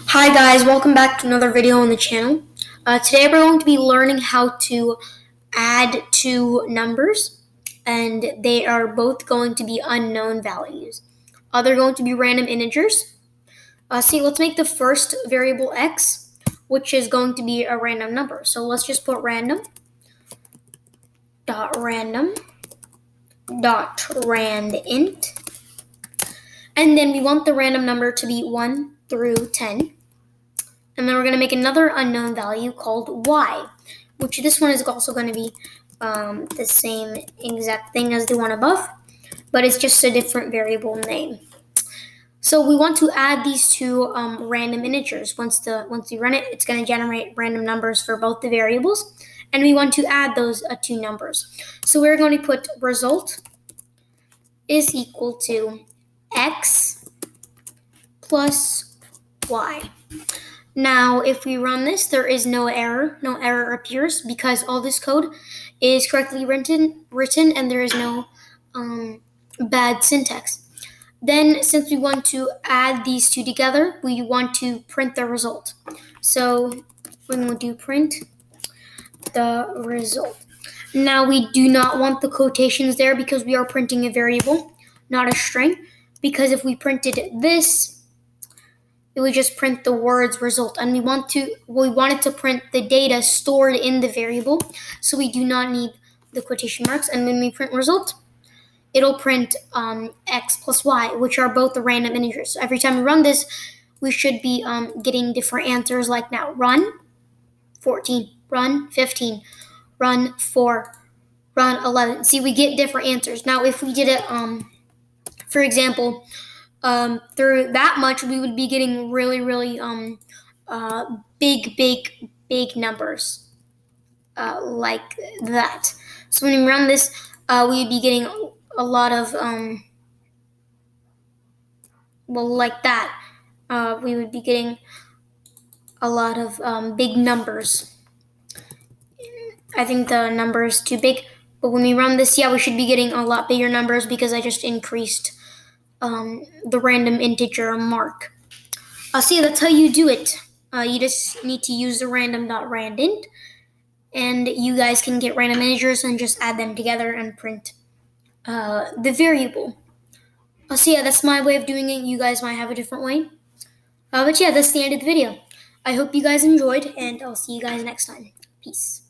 Hi guys, welcome back to another video on the channel. Today we're going to be learning how to add two numbers, and they are both going to be unknown values. They're going to be random integers. Let's make the first variable x, which is going to be a random number. So let's just put random dot randint, and then we want the random number to be 1 through 10. And then we're going to make another unknown value called y, which this one is also going to be the same exact thing as the one above, but it's just a different variable name. So we want to add these two random integers. Once we run it, it's going to generate random numbers for both the variables, and we want to add those two numbers. So we're going to put result is equal to x plus y. Now, if we run this, there is no error. No error appears because all this code is correctly written, and there is no bad syntax. Then, since we want to add these two together, we want to print the result. So we're going to print the result. Now, we do not want the quotations there because we are printing a variable, not a string. Because if we printed this, it would just print the words result, and we want it to print the data stored in the variable, so we do not need the quotation marks. And when we print result, it'll print x plus y, which are both the random integers. So every time we run this, we should be getting different answers, like now run 14, run 15, run 4, run 11. See, we get different answers. Now if we did it for example, through that much, we would be getting really big numbers like that. So when we run this, we would be getting a lot of like that. We would be getting a lot of big numbers. I think the number is too big, but when we run this, yeah, we should be getting a lot bigger numbers because I just increased the random integer mark. See, that's how you do it. You just need to use the random.randint, and you guys can get random integers and just add them together and print the variable. So yeah, that's my way of doing it. You guys might have a different way. But yeah, that's the end of the video. I hope you guys enjoyed, and I'll see you guys next time. Peace.